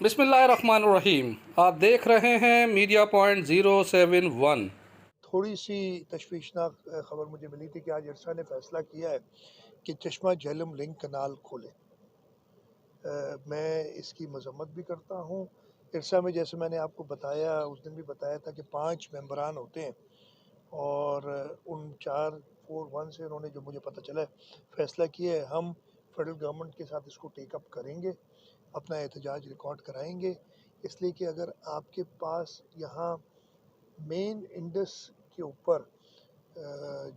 बिस्मिल्लाहिर्रहमानिर्रहीम। आप देख रहे हैं मीडिया पॉइंट 071। थोड़ी सी तशवीशनाक ख़बर मुझे मिली थी कि आज इरसा ने फ़ैसला किया है कि चश्मा झेलम लिंक कनाल खोले। मैं इसकी मजम्मत भी करता हूँ। इरसा में जैसे मैंने आपको बताया, उस दिन भी बताया था कि 5 मेंबरान होते हैं और उन 441 से उन्होंने, जो मुझे पता चला है, फ़ैसला किया है हम फेडरल गवर्नमेंट के साथ इसको टेक अप करेंगे, अपना एहतजाज रिकॉर्ड कराएंगे। इसलिए कि अगर आपके पास यहाँ मेन इंडस के ऊपर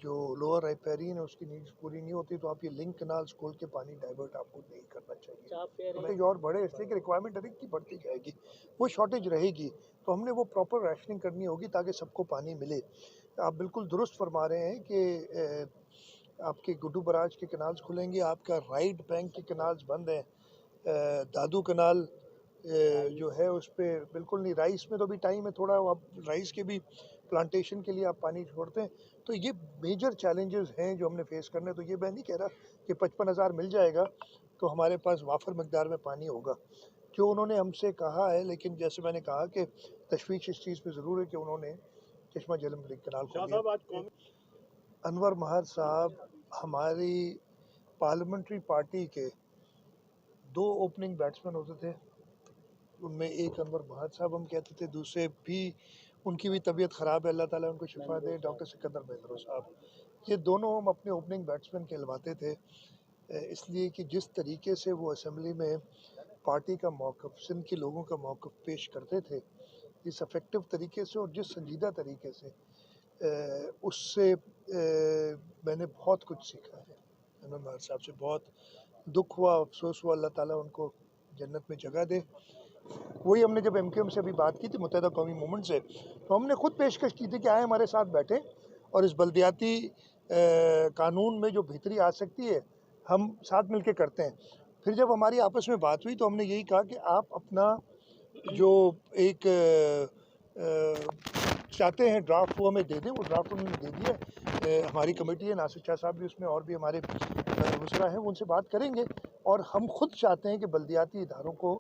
जो लोअर राइपेरियन है उसकी नीड्स पूरी नहीं होती, तो आप ये लिंक कनाल्स खोल के पानी डाइवर्ट आपको नहीं करना चाहिए। शॉर्टेज और बढ़े इसलिए कि रिक्वायरमेंट अधिक की बढ़ती जाएगी, वो शॉर्टेज रहेगी, तो हमने वो प्रॉपर रैशनिंग करनी होगी ताकि सबको पानी मिले। आप बिल्कुल दुरुस्त फरमा रहे हैं कि आपके गुड्डू बराज के कनाल्स खुलेंगे, आपका राइट बैंक के कनाल्स बंद हैं, दादू कनाल जो है उस पर बिल्कुल नहीं। राइस में तो भी टाइम है थोड़ा, अब राइस के भी प्लांटेशन के लिए आप पानी छोड़ते हैं, तो ये मेजर चैलेंजेस हैं जो हमने फेस करने। तो ये मैं नहीं कह रहा कि 55,000 मिल जाएगा तो हमारे पास वाफर मकदार में पानी होगा, जो उन्होंने हमसे कहा है। लेकिन जैसे मैंने कहा कि तशवीश इस चीज़ पे ज़रूर है कि उन्होंने चश्मा झेलम कनाल खोल दिया। अनवर महर साहब हमारी पार्लियामेंट्री पार्टी के 2 ओपनिंग बैट्समैन होते थे, उनमें एक अनवर महर साहब हम कहते थे, दूसरे भी उनकी भी तबीयत ख़राब है, अल्लाह ताला उनको शिफा दे, डॉक्टर सिकंदर मेहंद्रो साहब। ये दोनों हम अपने ओपनिंग बैट्समैन कहलवाते थे, इसलिए कि जिस तरीके से वो असम्बली में पार्टी का मौक़िफ़, सिंध के लोगों का मौक़िफ़ पेश करते थे, जिस अफेक्टिव तरीके से और जिस संजीदा तरीके से, उससे मैंने बहुत कुछ सीखा है। अनवर महर साहब से बहुत दुख हुआ, अफसोस हुआ, अल्लाह ताला उनको जन्नत में जगह दे। वही हमने जब MQM से अभी बात की थी, मुत्तहिदा कौमी मूवमेंट से, तो हमने खुद पेशकश की थी कि आए हमारे साथ बैठे और इस बल्दियाती कानून में जो बेहतरी आ सकती है हम साथ मिलके करते हैं। फिर जब हमारी आपस में बात हुई तो हमने यही कहा कि आप अपना जो एक चाहते हैं ड्राफ्ट वो हमें दे दें। वो ड्राफ्ट उन्होंने दे दिया। हमारी कमेटी है, नासिर शाह साहब भी उसमें, और भी हमारे वज़रा हैं, वो उनसे बात करेंगे। और हम खुद चाहते हैं कि बल्दियाती इदारों को